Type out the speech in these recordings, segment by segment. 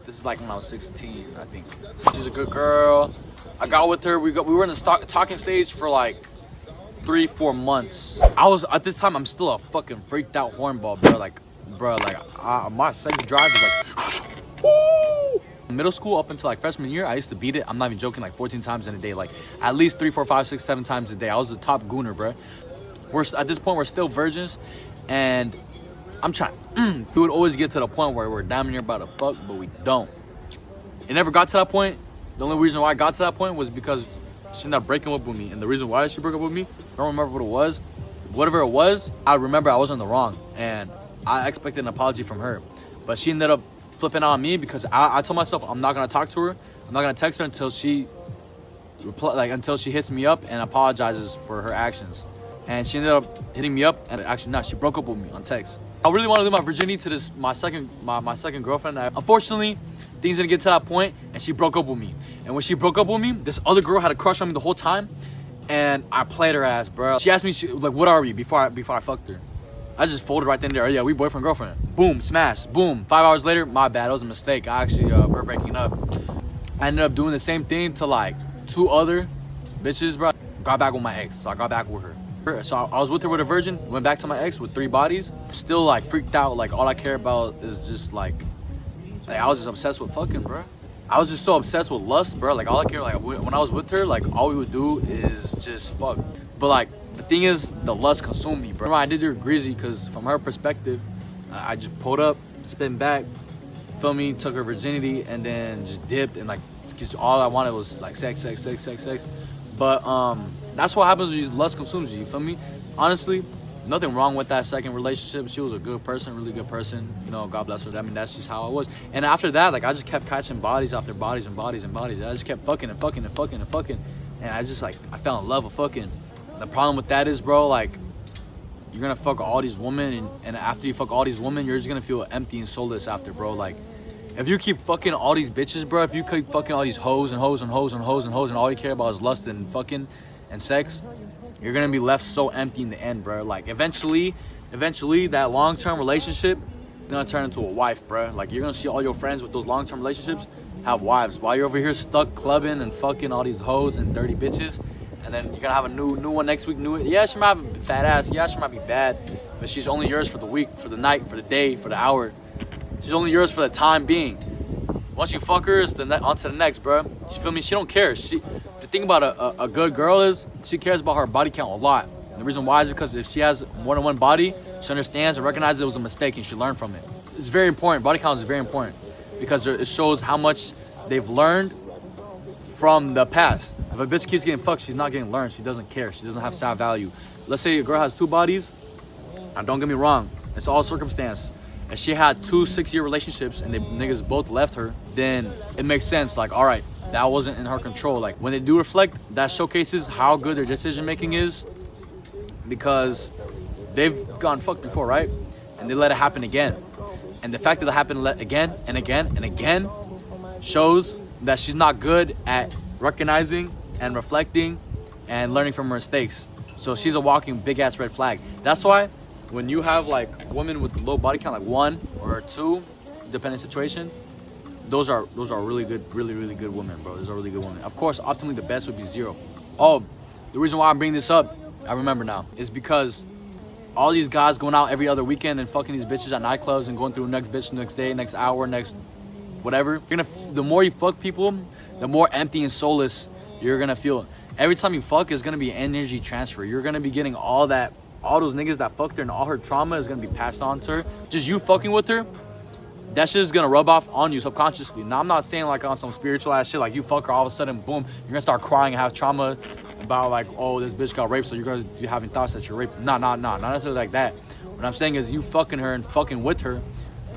This is like when I was 16, I think. She's a good girl. I got with her. We were in the talking stage for like 3-4 months. At this time I'm still a fucking freaked out hornball, bro. My sex drive is like woo! Middle school up until like freshman year, I used to beat it. I'm not even joking, like 14 times in a day, like at least 3, 4, 5, 6, 7 times a day. I was the top gooner, bro. At this point we're still virgins, and I'm trying. We would always get to the point where we're damn near about to fuck, but we don't. It never got to that point. The only reason why I got to that point was because she ended up breaking up with me, and the reason why she broke up with me, I don't remember what it was. Whatever it was, I remember I was in the wrong, and I expected an apology from her, but she ended up flipping out on me because I told myself I'm not gonna talk to her. I'm not gonna text her until she hits me up and apologizes for her actions. And she ended up hitting me up, and actually she broke up with me on text. I really want to lose my virginity to this my second girlfriend. Unfortunately, things didn't get to that point, and she broke up with me. And when she broke up with me, this other girl had a crush on me the whole time, and I played her ass, bro. She asked me, like, what are we before I fucked her. I just folded right then and there. Oh, yeah, we boyfriend, girlfriend. Boom, smash, boom. 5 hours later, my bad, it was a mistake. We're breaking up. I ended up doing the same thing to like 2 other bitches, bro. Got back with my ex, so I got back with her. So I was with her with a virgin, went back to my ex with 3 bodies. Still like freaked out, like all I care about is just like I was just obsessed with fucking, bro. I was just so obsessed with lust, bro. Like all I care, like when I was with her, like all we would do is just fuck. But like the thing is, the lust consumed me, bro. I did her greasy because from her perspective, I just pulled up, spin back, feel me, took her virginity, and then just dipped, and like all I wanted was like sex. But that's what happens when lust consumes you feel me? Honestly, nothing wrong with that second relationship. She was a good person, really good person. You know, God bless her. I mean, that's just how I was. And after that, like I just kept catching bodies after bodies and bodies and bodies. I just kept fucking and fucking and fucking and fucking. And I just like, I fell in love with fucking. The problem with that is, bro, like you're gonna fuck all these women, and after you fuck all these women, you're just gonna feel empty and soulless after, bro. Like if you keep fucking all these bitches, bro, if you keep fucking all these hoes and hoes and hoes and hoes and hoes, and all you care about is lust and fucking and sex, you're gonna be left so empty in the end, bro. Like eventually that long-term relationship is gonna turn into a wife, bro. Like you're gonna see all your friends with those long-term relationships have wives while you're over here stuck clubbing and fucking all these hoes and dirty bitches. And then you're gonna have a new one next week. Yeah, she might have a fat ass. Yeah, she might be bad, but she's only yours for the week, for the night, for the day, for the hour. She's only yours for the time being. Once you fuck her, it's on to the next, bro. You feel me? She don't care. The thing about a good girl is she cares about her body count a lot. And the reason why is because if she has more than one body, she understands and recognizes it was a mistake and she learned from it. It's very important. Body count is very important because it shows how much they've learned from the past. If a bitch keeps getting fucked, she's not getting learned. She doesn't care. She doesn't have self value. Let's say a girl has 2 bodies. Now, don't get me wrong. It's all circumstance. If she had 2 6-year relationships and the niggas both left her, then it makes sense. Like, all right, that wasn't in her control. Like, when they do reflect, that showcases how good their decision making is because they've gone fucked before, right? And they let it happen again. And the fact that it happened again and again and again shows that she's not good at recognizing and reflecting and learning from her mistakes. So she's a walking big ass red flag. That's why when you have like women with low body count, like 1 or 2, depending situation, those are really good, really good women, bro. Those are really good women. Of course, optimally the best would be 0. Oh, the reason why I'm bringing this up, I remember now, is because all these guys going out every other weekend and fucking these bitches at nightclubs and going through next bitch, next day, next hour, next whatever. The more you fuck people, the more empty and soulless you're gonna feel. Every time you fuck, it's gonna be energy transfer. You're gonna be getting all those niggas that fucked her and all her trauma is gonna be passed on to her. Just you fucking with her, that shit is gonna rub off on you subconsciously. Now, I'm not saying like on some spiritual ass shit, like you fuck her, all of a sudden, boom, you're gonna start crying and have trauma about like, oh, this bitch got raped, so you're gonna be having thoughts that you're raped. Nah, not necessarily like that. What I'm saying is you fucking her and fucking with her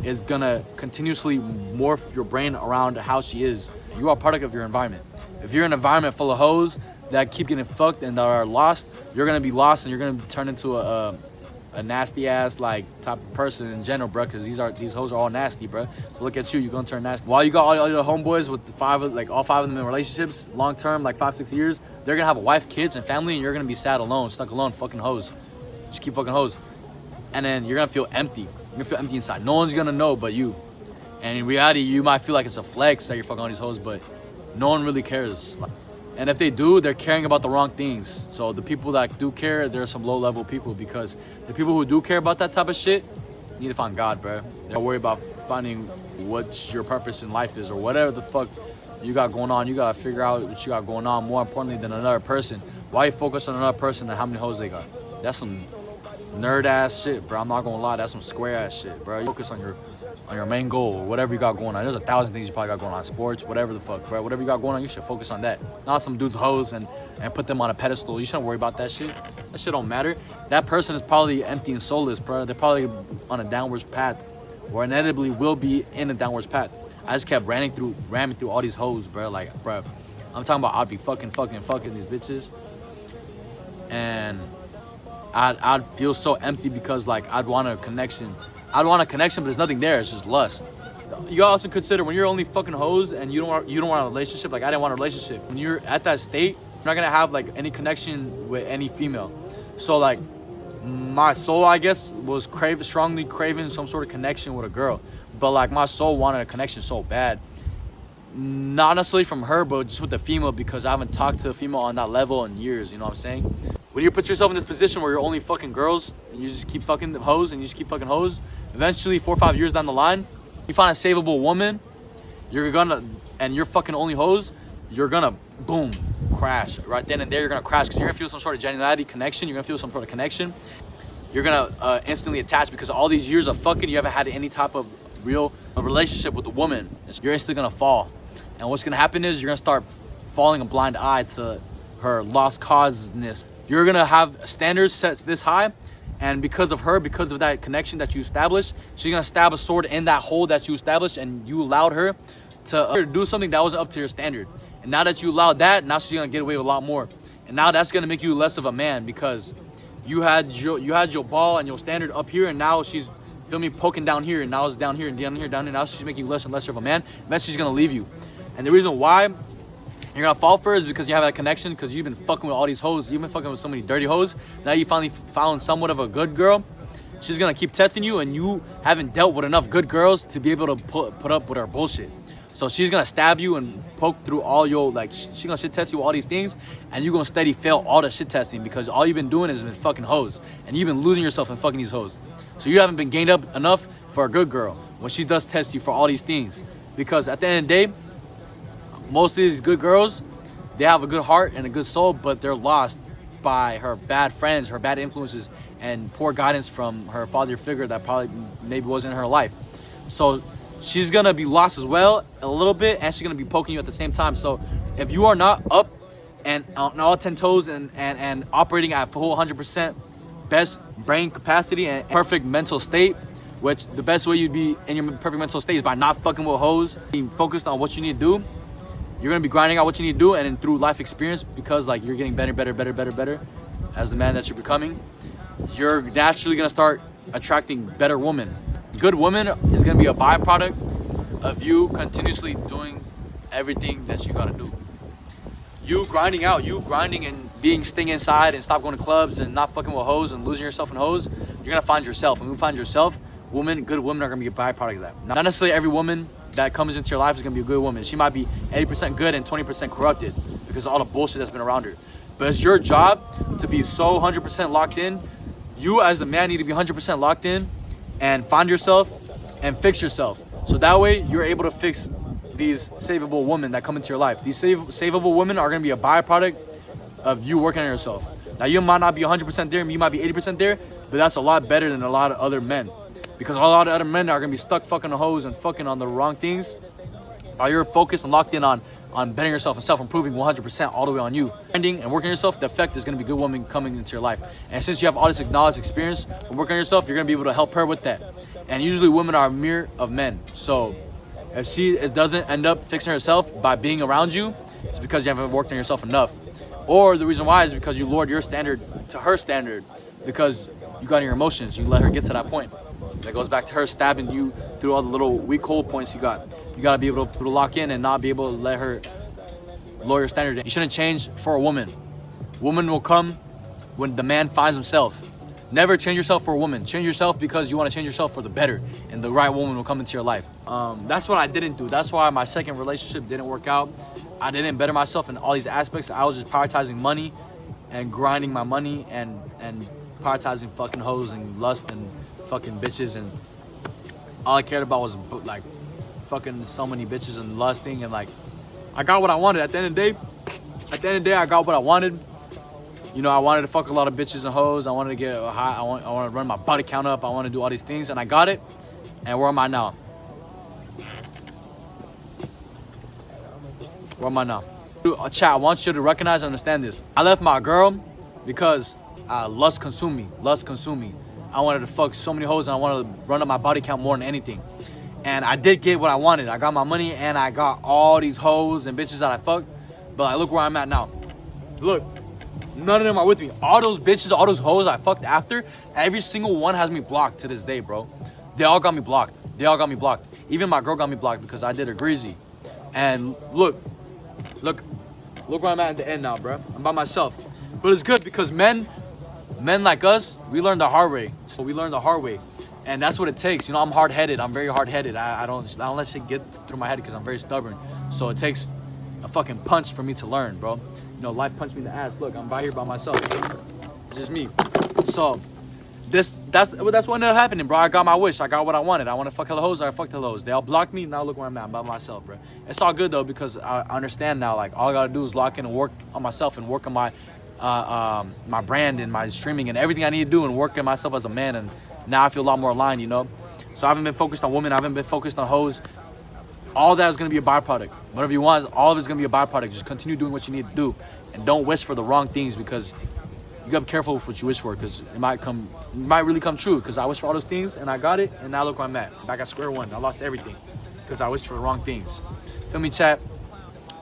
is gonna continuously morph your brain around how she is. You are a product of your environment. If you're in an environment full of hoes that keep getting fucked and that are lost, you're gonna be lost and you're gonna turn into a nasty ass like type of person in general, bro. Because these hoes are all nasty, bro. So look at you, you're gonna turn nasty. While you got all your homeboys with all 5 of them in relationships, long term, like 5-6 years, they're gonna have a wife, kids, and family, and you're gonna be sad alone, stuck alone, fucking hoes. Just keep fucking hoes, and then you're gonna feel empty. You're gonna feel empty inside. No one's gonna know but you. And in reality, you might feel like it's a flex that you're fucking all these hoes, but no one really cares. And if they do, they're caring about the wrong things. So the people that do care, they're some low-level people, because the people who do care about that type of shit need to find God, bro. They're worried about finding what your purpose in life is, or whatever the fuck you got going on. You gotta figure out what you got going on more importantly than another person. Why you focus on another person and how many hoes they got? That's some nerd ass shit, bro. I'm not gonna lie, that's some square ass shit, bro. You focus on your main goal, or whatever you got going on. There's 1,000 things you probably got going on, sports, whatever the fuck, bro. Whatever you got going on, you should focus on that. Not some dude's hoes and put them on a pedestal. You shouldn't worry about that shit. That shit don't matter. That person is probably empty and soulless, bro. They're probably on a downwards path, or inevitably will be in a downwards path. I just kept ramming through all these hoes, bro. Like, bro, I'm talking about I'd be fucking these bitches, and I'd feel so empty because like I'd want a connection. I'd want a connection, but there's nothing there. It's just lust. You also consider when you're only fucking hoes and you don't want a relationship. Like I didn't want a relationship. When you're at that state, you're not gonna have like any connection with any female. So like my soul, I guess, was strongly craving some sort of connection with a girl. But like my soul wanted a connection so bad. Not necessarily from her, but just with the female, because I haven't talked to a female on that level in years. You know what I'm saying? When you put yourself in this position where you're only fucking girls and you just keep fucking hoes and you just keep fucking hoes, eventually 4 or 5 years down the line, you find a savable woman, and you're fucking only hoes, you're gonna boom, crash. Right then and there, you're gonna crash because you're gonna feel some sort of genuinity connection. You're gonna feel some sort of connection. You're gonna instantly attach because all these years of fucking, you haven't had any type of real relationship with a woman. You're instantly gonna fall. And what's gonna happen is you're gonna start falling a blind eye to her lost causeness. You're gonna have standards set this high, and because of her, because of that connection that you established, she's gonna stab a sword in that hole that you established, and you allowed her to do something that wasn't up to your standard. And now that you allowed that, now she's gonna get away with a lot more. And now that's gonna make you less of a man, because you had your ball and your standard up here, and now she's, feel me, poking down here, and now it's down here and down here, down here. Now she's making you less and less of a man. Eventually she's gonna leave you. And the reason why you're gonna fall for it is because you have that connection, because you've been fucking with all these hoes. You've been fucking with so many dirty hoes. Now you finally found somewhat of a good girl. She's gonna keep testing you, and you haven't dealt with enough good girls to be able to put up with her bullshit. So she's gonna stab you and poke through all your, like, she's gonna shit test you with all these things, and you're gonna steady fail all the shit testing because all you've been doing is been fucking hoes, and you've been losing yourself in fucking these hoes. So you haven't been gained up enough for a good girl when she does test you for all these things. Because at the end of the day, most of these good girls, they have a good heart and a good soul, but they're lost by her bad friends, her bad influences, and poor guidance from her father figure that probably maybe wasn't in her life. So she's gonna be lost as well a little bit, and she's gonna be poking you at the same time. So if you are not up and on all 10 toes and operating at full 100% best brain capacity and perfect mental state, which the best way you'd be in your perfect mental state is by not fucking with hoes, being focused on what you need to do. You're gonna be grinding out what you need to do, and then through life experience, because like you're getting better as the man that you're becoming, you're naturally gonna start attracting better women. Good woman is gonna be a byproduct of you continuously doing everything that you gotta do. You grinding and staying inside and stop going to clubs and not fucking with hoes and losing yourself in hoes, you're gonna find yourself. And when you find yourself, good women are gonna be a byproduct of that. Not necessarily every woman that comes into your life is gonna be a good woman. She might be 80% good and 20% corrupted because of all the bullshit that's been around her. But it's your job to be so 100% locked in. You as the man need to be 100% locked in and find yourself and fix yourself. So that way you're able to fix these savable women that come into your life. These savable women are gonna be a byproduct of you working on yourself. Now you might not be 100% there, you might be 80% there, but that's a lot better than a lot of other men. Because a lot of other men are gonna be stuck fucking the hoes and fucking on the wrong things. While you're focused and locked in on bettering yourself and self-improving 100% all the way on you. Finding and working on yourself, the effect is gonna be good woman coming into your life. And since you have all this acknowledged experience from working on yourself, you're gonna be able to help her with that. And usually women are a mirror of men. So if she doesn't end up fixing herself by being around you, it's because you haven't worked on yourself enough. Or the reason why is because you lowered your standard to her standard because you got in your emotions. You let her get to that point. That goes back to her stabbing you through all the little weak hold points you got. You got to be able to lock in and not be able to let her lower your standard. You shouldn't change for a woman. Woman will come when the man finds himself. Never change yourself for a woman. Change yourself because you want to change yourself for the better, and the right woman will come into your life. That's what I didn't do. That's why my second relationship didn't work out. I didn't better myself in all these aspects. I was just prioritizing money and grinding my money and prioritizing fucking hoes and lust and fucking bitches, and all I cared about was like fucking so many bitches and lusting, and like I got what I wanted. At the end of the day, I got what I wanted. You know, I wanted to fuck a lot of bitches and hoes. I wanted to get high. I want to run my body count up. I want to do all these things, and I got it. And where am I now? Where am I now? Dude, chat, I want you to recognize and understand this. I left my girl because lust consumed me. Lust consumed me. I wanted to fuck so many hoes, and I wanted to run up my body count more than anything. And I did get what I wanted. I got my money, and I got all these hoes and bitches that I fucked. But like, look where I'm at now. Look, none of them are with me. All those bitches, all those hoes I fucked after, every single one has me blocked to this day, bro. They all got me blocked. They all got me blocked. Even my girl got me blocked because I did her greasy. And look where I'm at the end now, bro. I'm by myself. But it's good because men like us, we learn the hard way. So we learn the hard way. And that's what it takes. You know, I'm hard-headed. I'm very hard-headed. I don't let shit get through my head because I'm very stubborn. So it takes a fucking punch for me to learn, bro. You know, life punched me in the ass. Look, I'm right here by myself. It's just me. So that's what ended up happening, bro. I got my wish. I got what I wanted. I want to fuck hella hoes. I fucked hella hoes. They all blocked me. Now look where I'm at. I'm by myself, bro. It's all good though because I understand now. Like all I gotta do is lock in and work on myself and work on my my brand and my streaming and everything I need to do and work on myself as a man. And now I feel a lot more aligned, you know. So I haven't been focused on women. I haven't been focused on hoes. All that is gonna be a byproduct. Whatever you want, all of it's gonna be a byproduct. Just continue doing what you need to do, and don't wish for the wrong things because you gotta be careful with what you wish for because it might really come true. Because I wished for all those things and I got it, and now look where I'm at. Back at square one. I lost everything because I wished for the wrong things. Feel me, chat?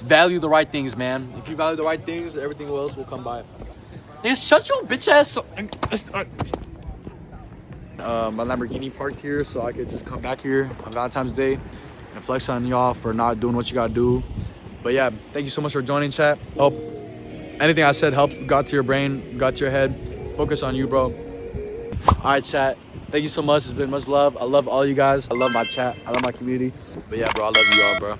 Value the right things, man. If you value the right things, everything else will come by. Nigga, shut your bitch ass. My Lamborghini parked here so I could just come back here on Valentine's Day and flex on y'all for not doing what you gotta do. But yeah, thank you so much for joining, chat. Hope anything I said got to your brain, got to your head. Focus on you, bro. All right, chat. Thank you so much. It's been much love. I love all you guys. I love my chat. I love my community. But yeah, bro, I love you all, bro.